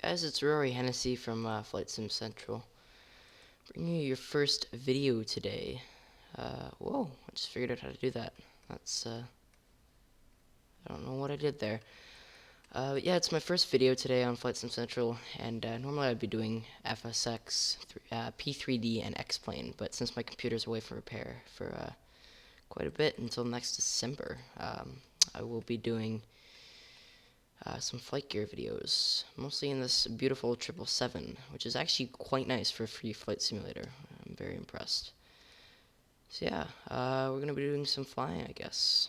Guys, it's Rory Hennessy from Flight Sim Central, bringing you your first video today. Whoa, I just figured out how to do that. I don't know what I did there. But yeah, it's my first video today on Flight Sim Central, and normally I'd be doing FSX, P3D, and X-Plane, but since my computer's away for repair for quite a bit until next December, I will be doing some FlightGear videos, mostly in this beautiful 777, which is actually quite nice for a free flight simulator. I'm very impressed. So yeah, we're going to be doing some flying, I guess.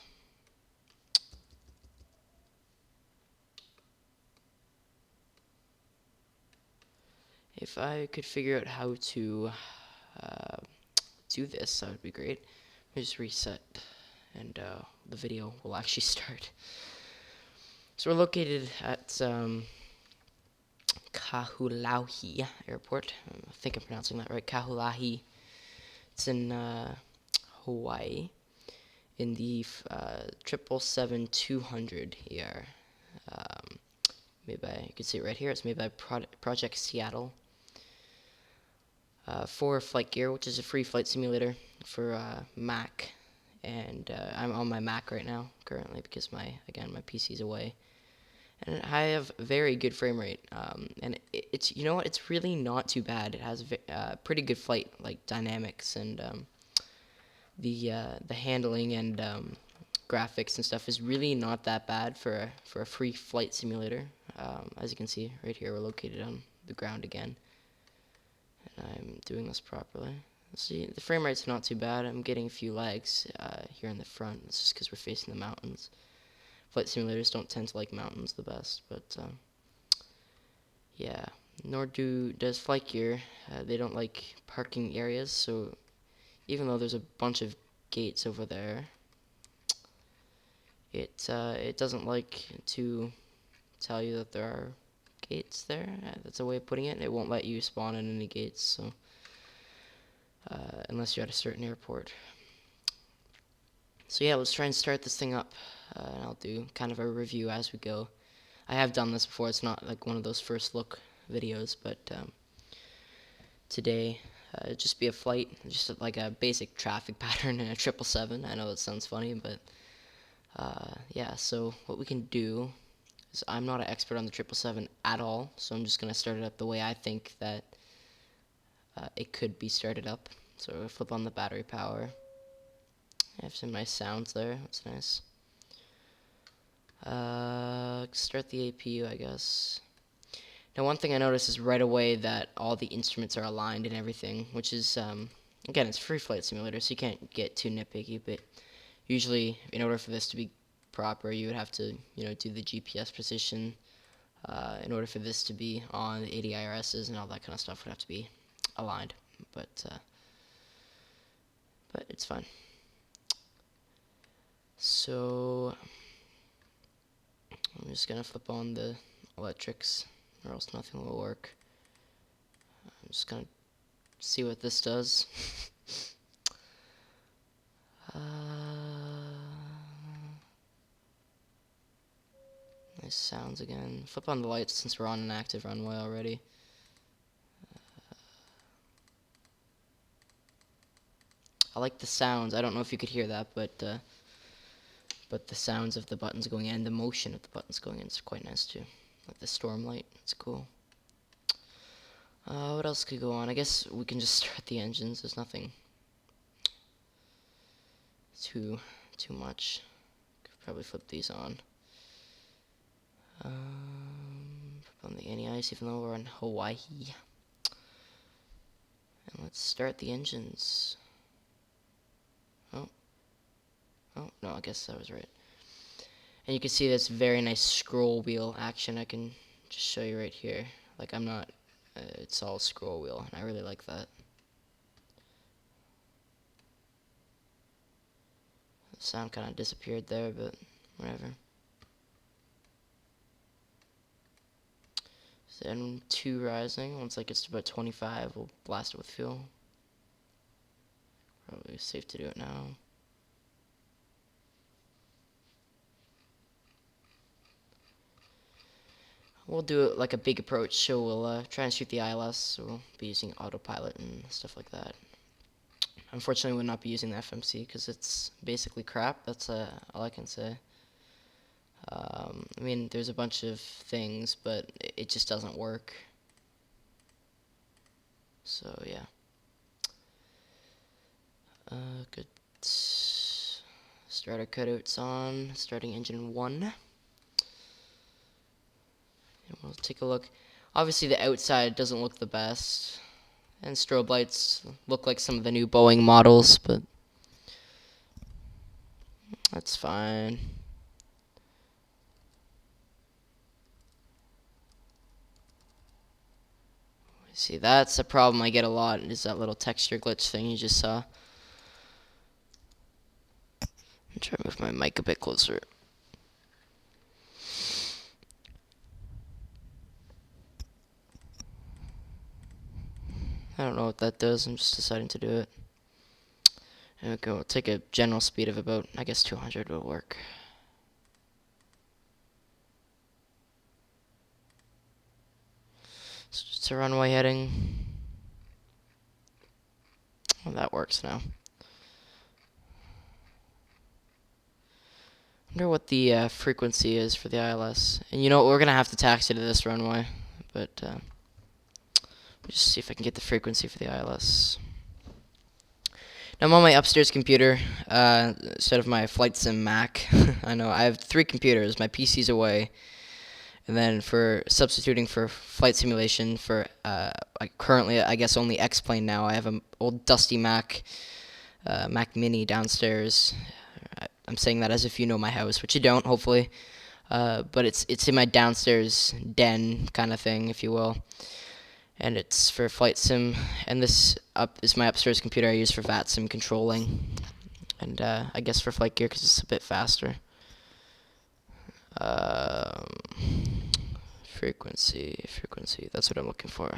If I could figure out how to do this, that would be great. Let me just reset, and the video will actually start. So we're located at Kahulahi Airport. I think I'm pronouncing that right. Kahulahi. It's in Hawaii, in the 777-200 ER. Made by, you can see it right here. It's made by Project Seattle. For FlightGear, which is a free flight simulator for Mac, and I'm on my Mac right now currently because my PC is away. And I have very good frame rate, and it's, you know what, it's really not too bad. It has pretty good flight like dynamics, and the handling and graphics and stuff is really not that bad for a free flight simulator. As you can see right here, we're located on the ground again, and I'm doing this properly. See, the frame rate's not too bad. I'm getting a few lags here in the front. It's just because we're facing the mountains. Flight simulators don't tend to like mountains the best, but yeah, nor does FlightGear. They don't like parking areas, so even though there's a bunch of gates over there, it doesn't like to tell you that there are gates there. That's a way of putting it. It won't let you spawn in any gates, so unless you're at a certain airport. So yeah, let's try and start this thing up, and I'll do kind of a review as we go. I have done this before. It's not like one of those first look videos, but today it'll just be a flight, just like a basic traffic pattern in a 777. I know it sounds funny, but yeah. So what we can do is, I'm not an expert on the 777 at all, so I'm just gonna start it up the way I think that it could be started up. So we'll flip on the battery power. I have some nice sounds there. That's nice. Start the APU, I guess. Now, one thing I noticed is right away that all the instruments are aligned and everything, which is, again, it's a free flight simulator, so you can't get too nitpicky, but usually, in order for this to be proper, you would have to, do the GPS position. In order for this to be on, the ADIRSs and all that kind of stuff would have to be aligned, but it's fine. So I'm just gonna flip on the electrics, or else nothing will work. I'm just gonna see what this does. Nice sounds again. Flip on the lights since we're on an active runway already. I like the sounds. I don't know if you could hear that, but the sounds of the buttons going in and the motion of the buttons going in is quite nice too. Like the storm light, it's cool. What else could go on? I guess we can just start the engines. There's nothing too much. Could probably flip these on. Flip on the anti-ice, even though we're in Hawaii. And let's start the engines. Oh, no, I guess that was right. And you can see this very nice scroll wheel action. I can just show you right here. Like, I'm not, it's all scroll wheel, and I really like that. The sound kind of disappeared there, but whatever. So then 2 rising. Once that gets to about 25, we'll blast it with fuel. Probably safe to do it now. we'll do it like a big approach, so we'll try and shoot the ILS, so we'll be using autopilot and stuff like that. Unfortunately, we'll not be using the FMC because it's basically crap. That's all I can say. I mean, there's a bunch of things, but it just doesn't work. So, yeah. Good. Starter cutouts on. Starting engine 1. And we'll take a look. Obviously, the outside doesn't look the best. And strobe lights look like some of the new Boeing models, but that's fine. See, that's a problem I get a lot, is that little texture glitch thing you just saw. I'm trying to move my mic a bit closer. I don't know what that does, I'm just deciding to do it. Okay, we'll take a general speed of about, I guess 200 will work. So just a runway heading. Well, that works now. Wonder what the frequency is for the ILS. And you know what, we're gonna have to taxi to this runway, but just see if I can get the frequency for the ILS. Now I'm on my upstairs computer instead of my flight sim Mac. I know I have 3 computers. My PC's away, and then for substituting for flight simulation for currently I guess only X-Plane now. I have an old dusty Mac Mini downstairs. I'm saying that as if you know my house, which you don't, hopefully. But it's in my downstairs den kind of thing, if you will. And it's for flight sim. And this is my upstairs computer I use for VAT sim controlling. And I guess for FlightGear because it's a bit faster. Frequency. That's what I'm looking for.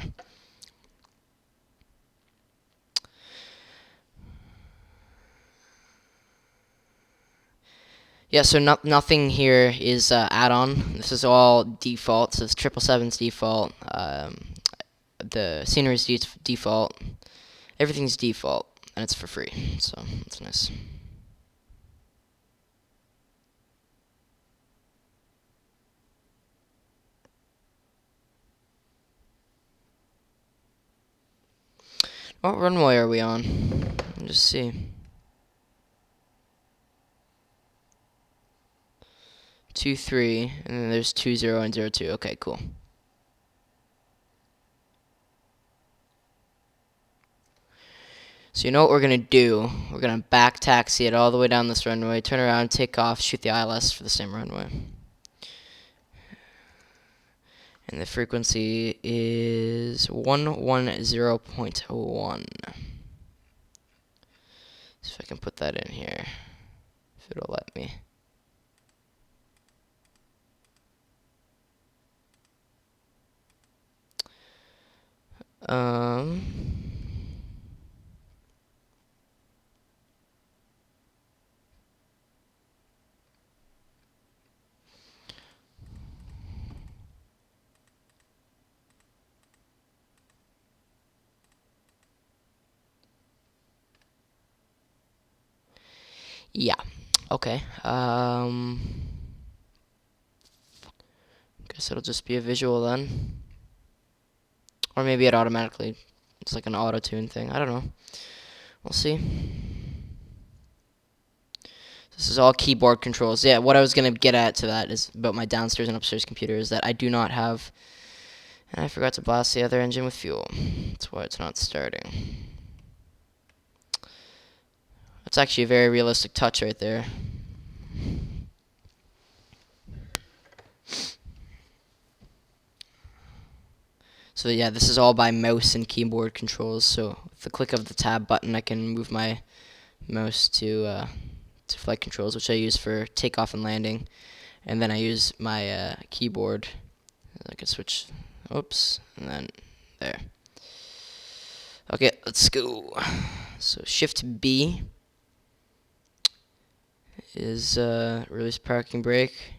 Yeah, so nothing here is add-on. This is all default. So it's 777's default. The scenery's default. Everything's default, and it's for free. So it's nice. What runway are we on? Let's just see. 2-3, and then there's 2-0 and 0-2. Okay, cool. So you know what we're gonna do? We're gonna back taxi it all the way down this runway, turn around, take off, shoot the ILS for the same runway. And the frequency is 110.1. See if I can put that in here, if it'll let me. Yeah. Okay. Guess it'll just be a visual then. Or maybe it automatically, it's like an auto-tune thing. I don't know. We'll see. This is all keyboard controls. Yeah, what I was going to get at to that is about my downstairs and upstairs computer is that I do not have, and I forgot to blast the other engine with fuel. That's why it's not starting. That's actually a very realistic touch right there. So yeah, this is all by mouse and keyboard controls. So with the click of the tab button, I can move my mouse to flight controls, which I use for takeoff and landing, and then I use my keyboard. I can switch. Oops, and then there. Okay, let's go. So Shift B is release parking brake,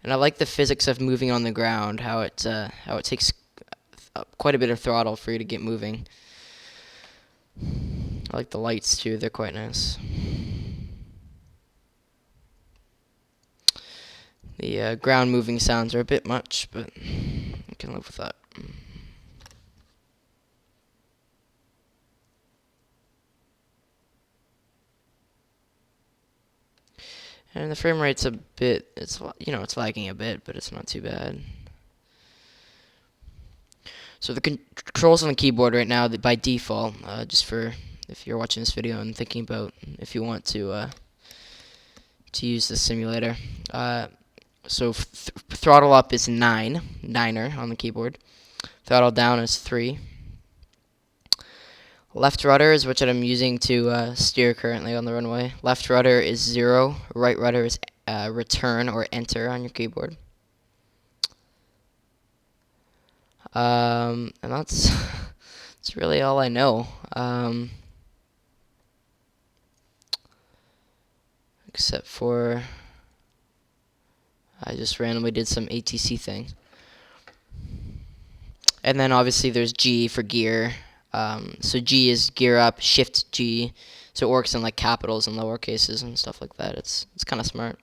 And I like the physics of moving on the ground, how it takes quite a bit of throttle for you to get moving. I like the lights too, they're quite nice. The ground moving sounds are a bit much, but I can live with that. And the frame rate's a bit, it's lagging a bit, but it's not too bad. So the controls on the keyboard right now, by default, just for if you're watching this video and thinking about if you want to use the simulator. So throttle up is 9er on the keyboard. Throttle down is 3. Left rudder is what I'm using to steer currently on the runway. Left rudder is 0. Right rudder is return or enter on your keyboard. And that's that's really all I know. Except for I just randomly did some ATC thing. And then obviously there's G for gear. So G is gear up, shift G. So it works in like capitals and lower cases and stuff like that. It's kind of smart.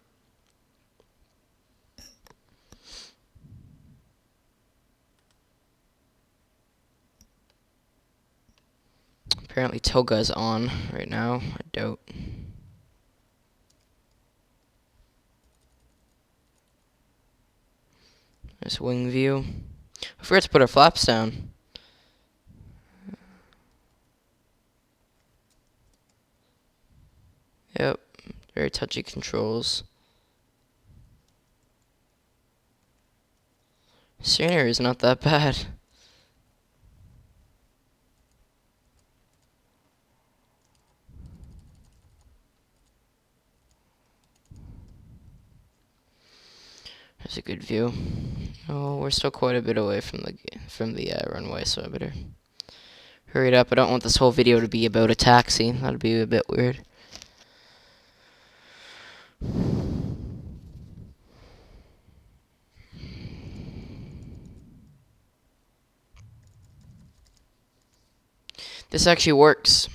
Apparently Toga is on right now. I doubt. There's wing view. I forgot to put our flaps down. Yep, very touchy controls. Scenery is not that bad. That's a good view. Oh, we're still quite a bit away from the runway, so I better hurry it up. I don't want this whole video to be about a taxi. That'd be a bit weird. This actually works.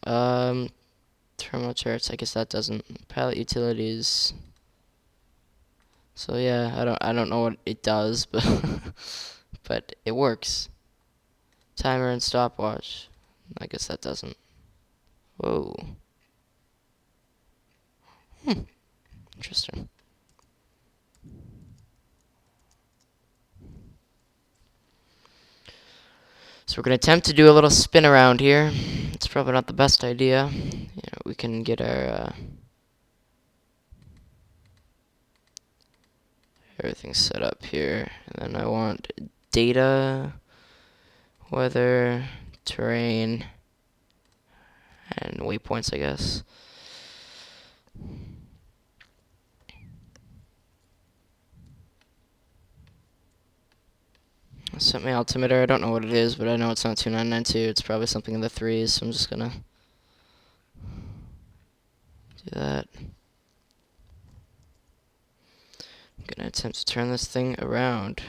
Terminal charts, I guess that doesn't. Pilot utilities. So yeah, I don't know what it does, but but it works. Timer and stopwatch. I guess that doesn't. Whoa. Interesting. So we're gonna attempt to do a little spin around here. It's probably not the best idea. We can get our everything set up here, and then I want data, weather, terrain, and waypoints, I guess. Set my altimeter. I don't know what it is, but I know it's not 2992. It's probably something in the 3s, so I'm just gonna do that. I'm gonna attempt to turn this thing around.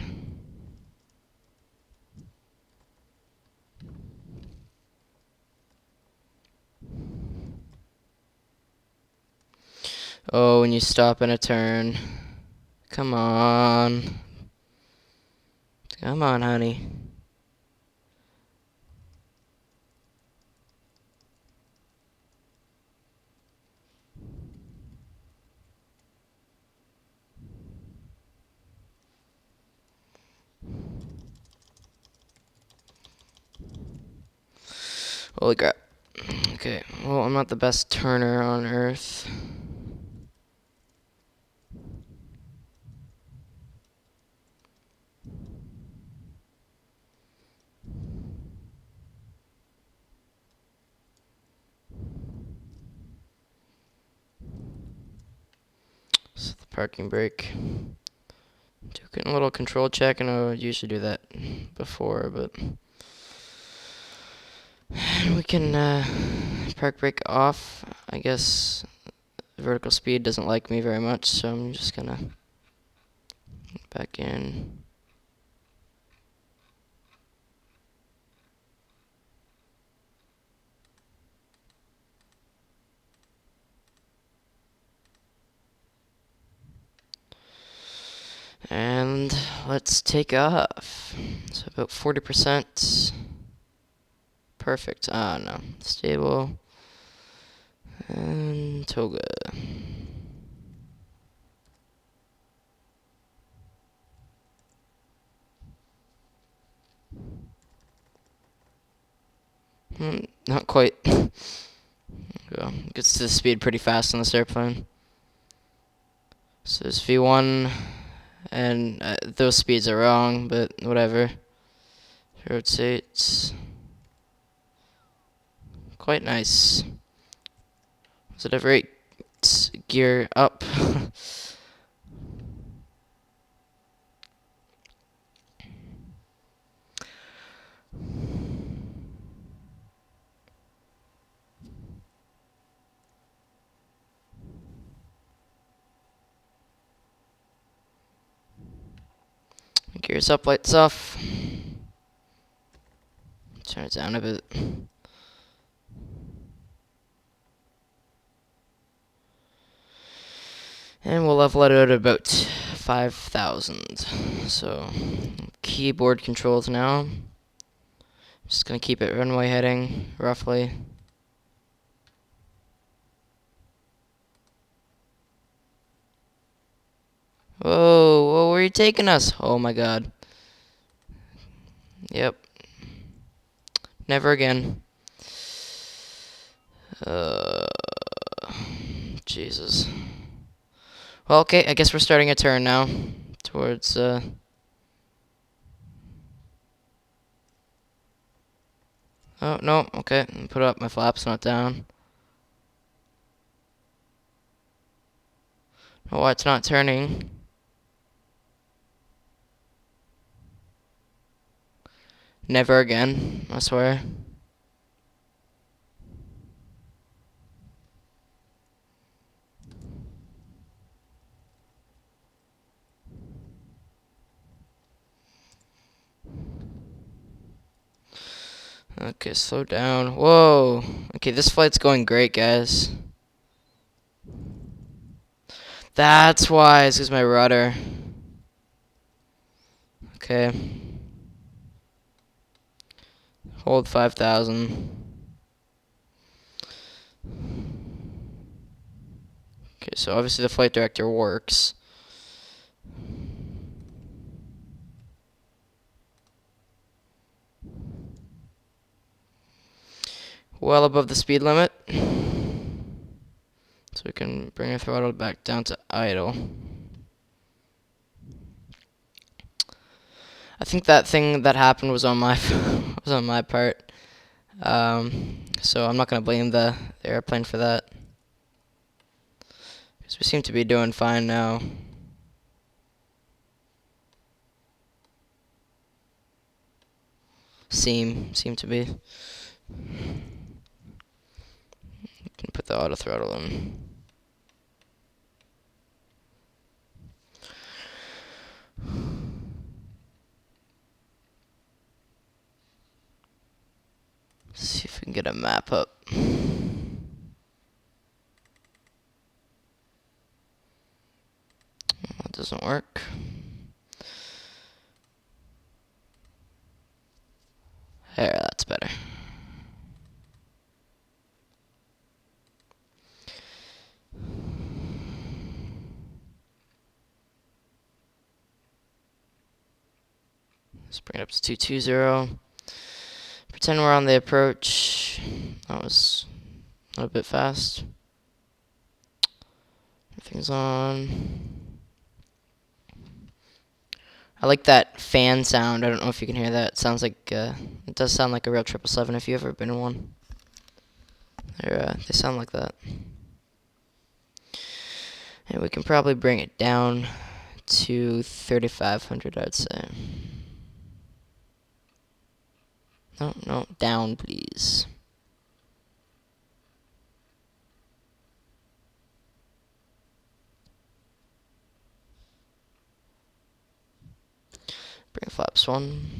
Oh, when you stop in a turn. Come on. Come on, honey. Holy crap. Okay, well, I'm not the best turner on Earth. So the parking brake. Doing a little control check. I know I usually do that before, but we can park brake off. I guess vertical speed doesn't like me very much, so I'm just gonna Back in. And let's take off. So about 40%. Perfect. Ah, no. Stable. And toga. Not quite. Go. Gets to the speed pretty fast on this airplane. So it's V1, and those speeds are wrong, but whatever. Rotates. Quite nice. Was it a very gear up? Gears up, lights off. Turn it down a bit. And we'll level it out at about 5,000. So, keyboard controls now. Just gonna keep it runway heading, roughly. Whoa, where are you taking us? Oh my god. Yep. Never again. Jesus. Well, okay, I guess we're starting a turn now. Towards, Oh, no, okay. Put up my flaps, not down. Oh, it's not turning. Never again, I swear. Okay, slow down. Whoa. Okay, this flight's going great, guys. That's why. It's because my rudder. Okay. Hold 5,000. Okay, so obviously the flight director works. Well above the speed limit. So we can bring our throttle back down to idle. I think that thing that happened was on my was on my part. So I'm not gonna blame the airplane for that. Because we seem to be doing fine now. Seem to be. Can put the auto throttle in. See if we can get a map up. That doesn't work. There, that's better. Let's bring it up to 220. Pretend we're on the approach. That was a little bit fast. Everything's on. I like that fan sound. I don't know if you can hear that. It sounds like it does sound like a real 777 if you've ever been in one. They sound like that. And we can probably bring it down to 3,500, I'd say. No, down, please. Bring flaps 1.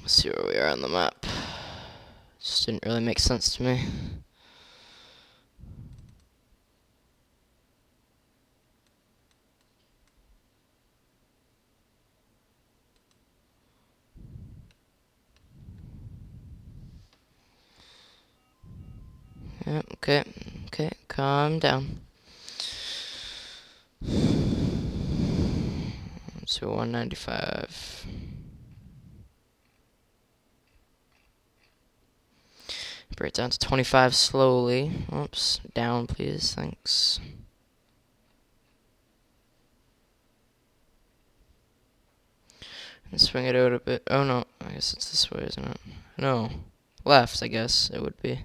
Let's see where we are on the map. Just didn't really make sense to me. Yep, okay, calm down. So 195. Bring it down to 25 slowly. Oops, down please, thanks. And swing it out a bit. Oh no, I guess it's this way, isn't it? No, left, I guess it would be.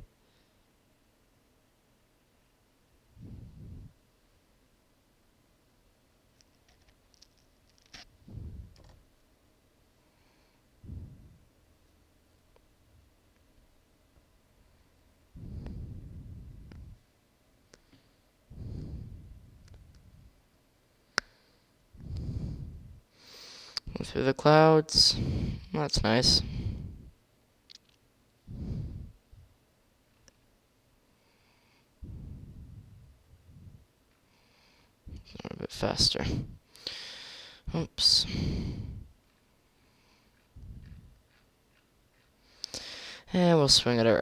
Through the clouds. That's nice. A bit faster. Oops. And we'll swing it around.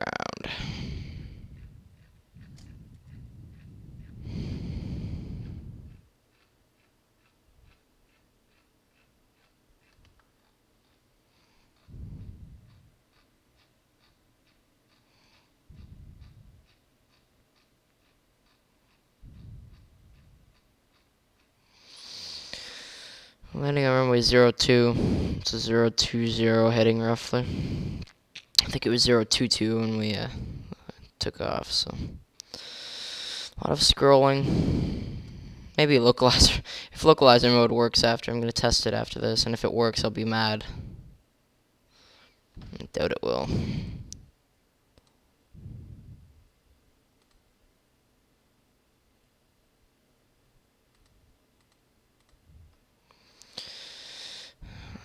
Landing on runway 02. It's a 020 heading roughly. I think it was 022 when we took off, so. A lot of scrolling. Maybe localizer. If localizer mode works after, I'm going to test it after this, and if it works, I'll be mad. I doubt it will.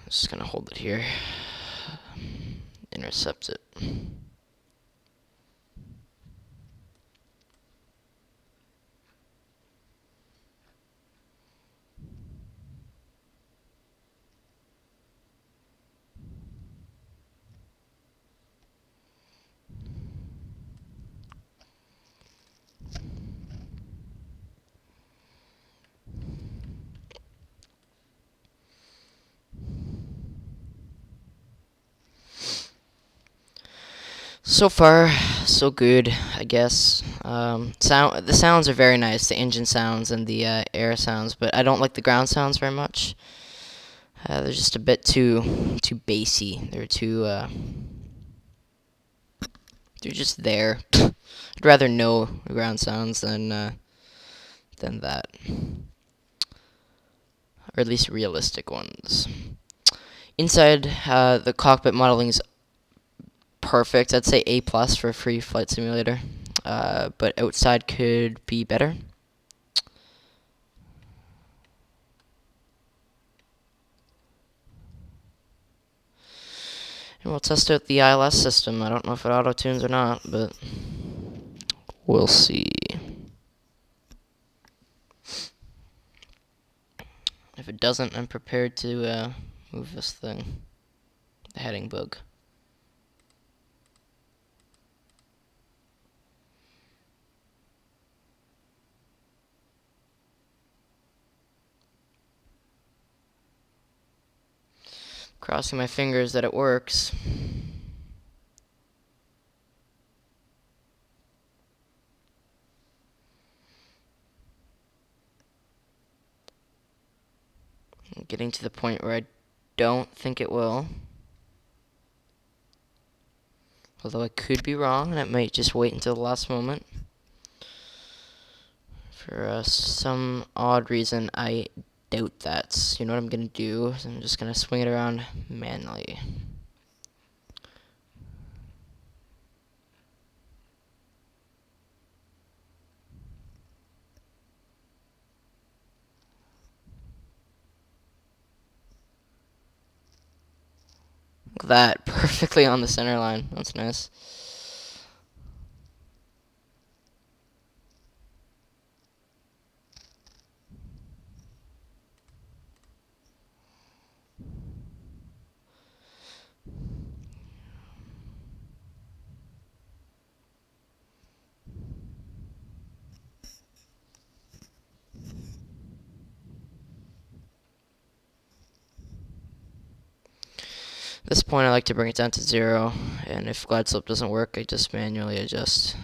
Just gonna hold it here. Intercept it. So far, so good, I guess. The sounds are very nice, the engine sounds and the air sounds, but I don't like the ground sounds very much. They're just a bit too bassy. They're just there. I'd rather know the ground sounds than that, or at least realistic ones. Inside, the cockpit modeling is perfect. I'd say A+ for a free flight simulator, but outside could be better. And we'll test out the ILS system. I don't know if it auto-tunes or not, but we'll see. If it doesn't, I'm prepared to move this thing. The heading bug. Crossing my fingers that it works. Getting to the point where I don't think it will. Although I could be wrong, and it might just wait until the last moment. For some odd reason, I doubt that. So you know what I'm going to do? Is I'm just going to swing it around manually. Look at that, perfectly on the center line. That's nice. At this point, I like to bring it down to 0, and if glide slope doesn't work, I just manually adjust.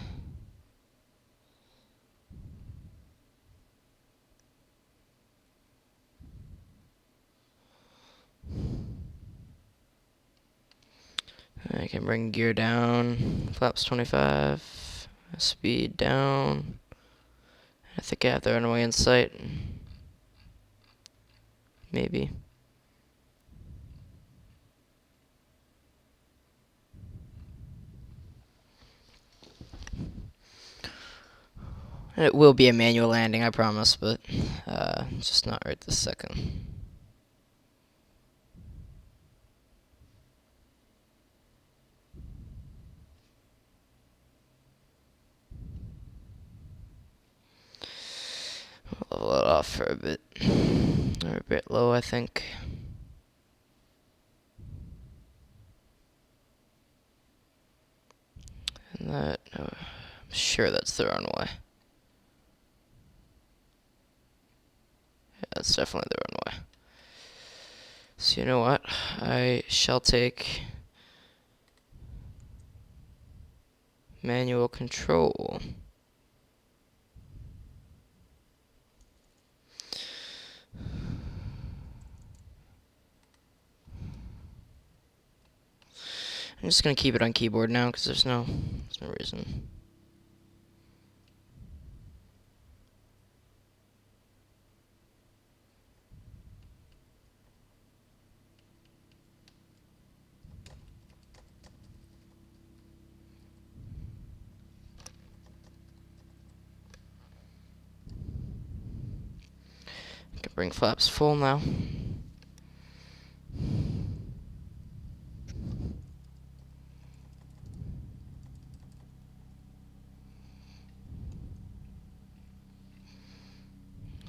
I can bring gear down, flaps 25, speed down. I think I have the runway in sight. Maybe. It will be a manual landing, I promise, but just not right this second. Level it off for a bit. Or a bit low, I think. And that, I'm sure that's the runway. Yeah, that's definitely the runway. So you know what? I shall take manual control. I'm just gonna keep it on keyboard now because there's no reason. I can bring flaps full now.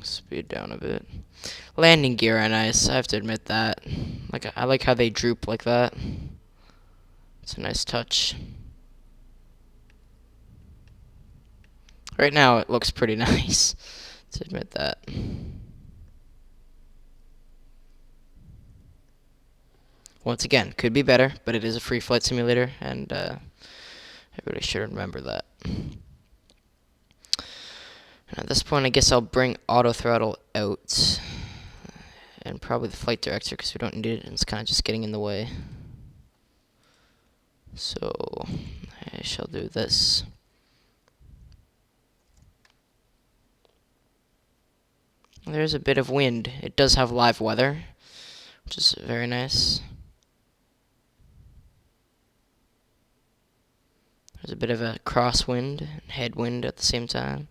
Speed down a bit. Landing gear are nice, I have to admit that. I like how they droop like that. It's a nice touch. Right now it looks pretty nice, to admit that. Once again, could be better, but it is a free flight simulator, and everybody should remember that. And at this point, I guess I'll bring auto throttle out, and probably the flight director, because we don't need it, and it's kind of just getting in the way. So I shall do this. There's a bit of wind. It does have live weather, which is very nice. There's a bit of a crosswind and headwind at the same time.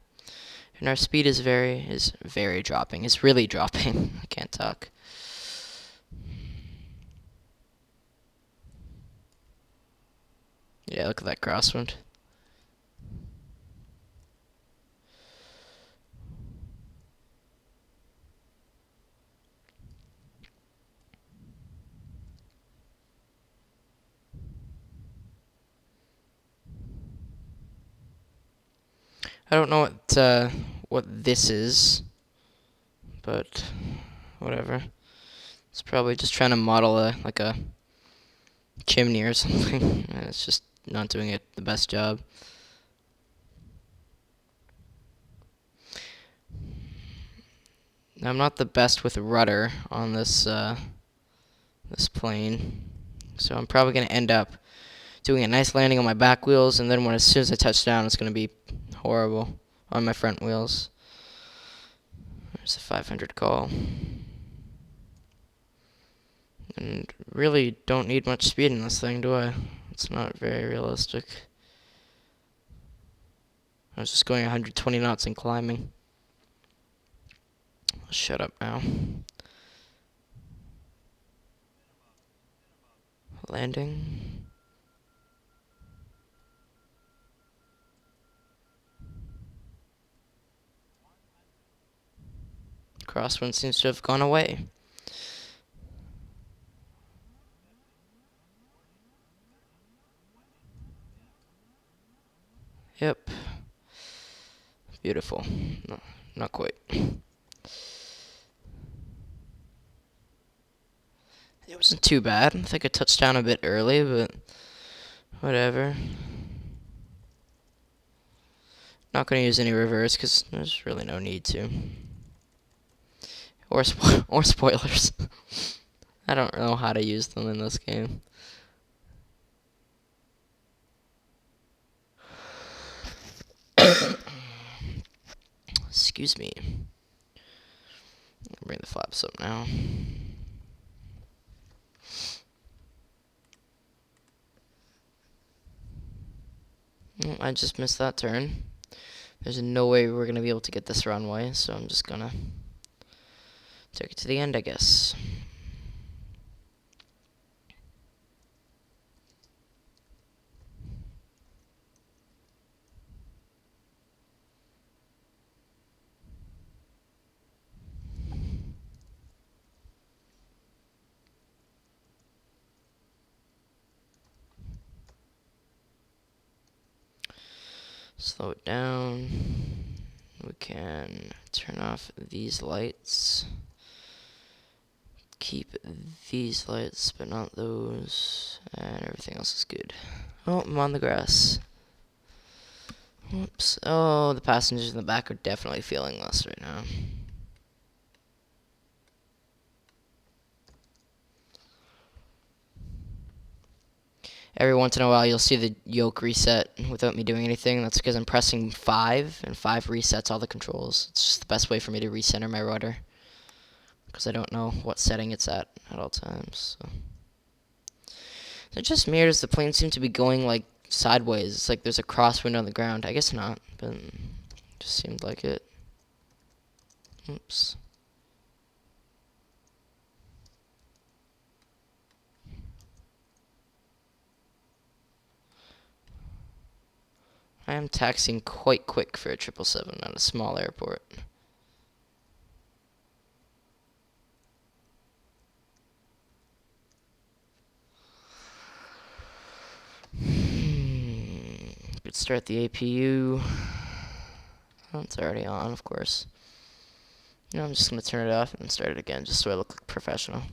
And our speed is very dropping. It's really dropping. I can't talk. Yeah, look at that crosswind. I don't know what this is, but whatever. It's probably just trying to model like a chimney or something, and it's just not doing it the best job. I'm not the best with rudder on this this plane, so I'm probably gonna end up doing a nice landing on my back wheels, and then as soon as I touch down, it's gonna be horrible on my front wheels. There's a 500 call. And really don't need much speed in this thing, do I? It's not very realistic. I was just going 120 knots and climbing. Shut up now. Landing. Crosswind seems to have gone away. Yep. Beautiful. No, not quite. It wasn't too bad. I think I touched down a bit early, but whatever. Not going to use any reverse because there's really no need to. Or spoilers. I don't know how to use them in this game. Excuse me. Bring the flaps up now. I just missed that turn. There's no way we're going to be able to get this runway, so I'm just going to take it to the end, I guess. Slow it down. We can turn off these lights. Keep these lights, but not those. And everything else is good. Oh, I'm on the grass. Whoops. Oh, the passengers in the back are definitely feeling this right now. Every once in a while, you'll see the yoke reset without me doing anything. That's because I'm pressing 5, and 5 resets all the controls. It's just the best way for me to recenter my rudder, because I don't know what setting it's at all times. So. Is it just me, or does the plane seem to be going, like, sideways? It's like there's a crosswind on the ground. I guess not, but it just seemed like it. Oops. I am taxiing quite quick for a 777 at a small airport. Could start the APU. Oh, it's already on, of course. You know, I'm just going to turn it off and start it again, just so I look like professional.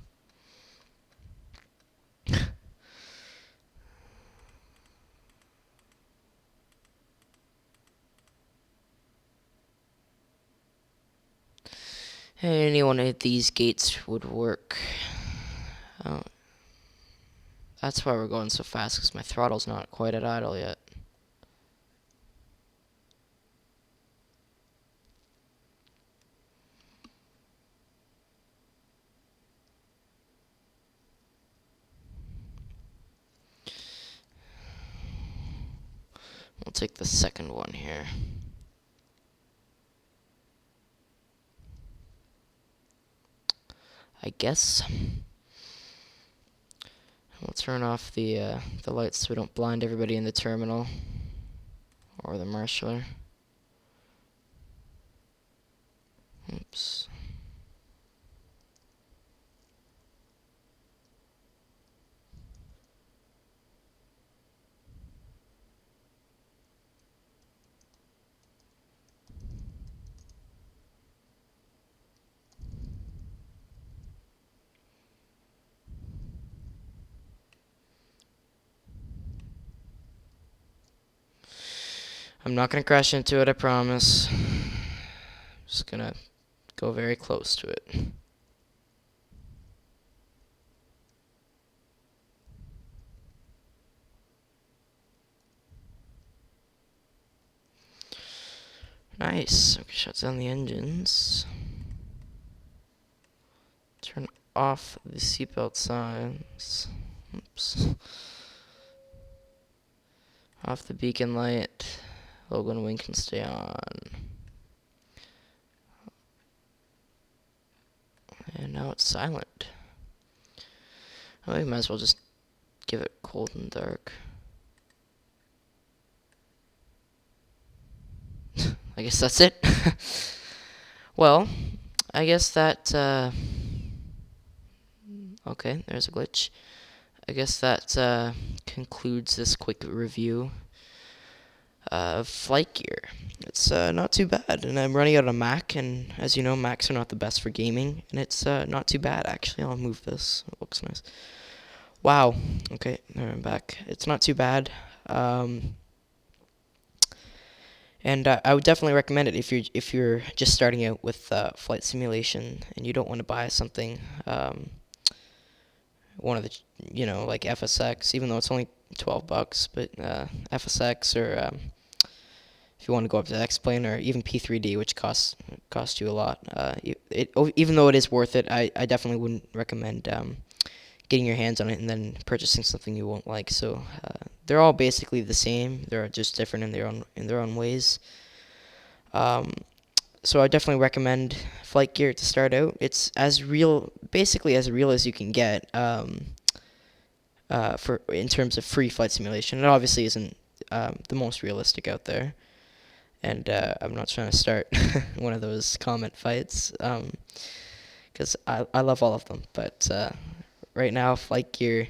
Any one of these gates would work. Oh, that's why we're going so fast, because my throttle's not quite at idle yet. We'll take the second one here. I guess. We'll turn off the lights so we don't blind everybody in the terminal or the marshaller. Oops. I'm not gonna crash into it, I promise. Just gonna go very close to it. Nice. Okay, shut down the engines. Turn off the seatbelt signs. Oops. Off the beacon light. Logo and wing can stay on. And now it's silent. Oh, we might as well just give it cold and dark. I guess that's it. Well, I guess that, okay, there's a glitch. I guess that concludes this quick review of FlightGear. It's not too bad, and I'm running out of Mac, and as you know, Macs are not the best for gaming, and it's not too bad, actually. I'll move this. It looks nice. Wow. Okay, there I'm back. It's not too bad. And I would definitely recommend it if you're just starting out with flight simulation and you don't want to buy something, one of the like FSX, even though it's only $12, but FSX, or if you want to go up to X-Plane, or even P3D, which costs you a lot. Even though it is worth it, I definitely wouldn't recommend getting your hands on it and then purchasing something you won't like. So they're all basically the same. They're just different in their own ways. So I definitely recommend FlightGear to start out. It's basically as real as you can get for in terms of free flight simulation. It obviously isn't the most realistic out there, and I'm not trying to start one of those comment fights, because I love all of them, but right now FlightGear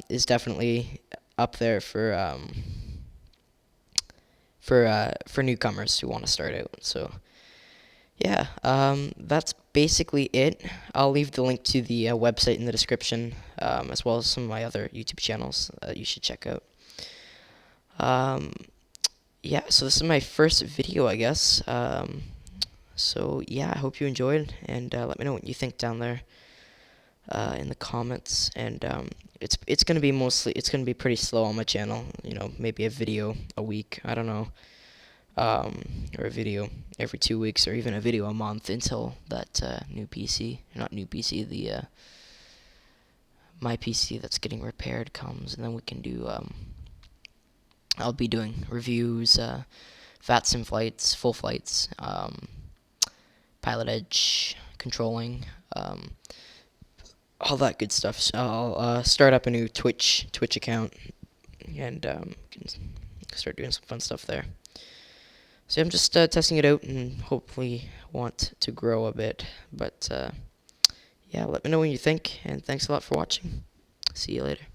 is definitely up there for newcomers who want to start out. So yeah, that's basically it. I'll leave the link to the website in the description, as well as some of my other YouTube channels that you should check out. Yeah, so this is my first video, I guess. So yeah, I hope you enjoyed, and let me know what you think down there in the comments. And it's gonna be pretty slow on my channel. Maybe a video a week. I don't know. Or a video every 2 weeks, or even a video a month until that new PC, not new PC, the my PC that's getting repaired comes, and then we can do. I'll be doing reviews, VATSIM flights, full flights, pilot edge, controlling, all that good stuff. So I'll start up a new Twitch account, and can start doing some fun stuff there. So I'm just testing it out and hopefully want to grow a bit. But yeah, let me know what you think, and thanks a lot for watching. See you later.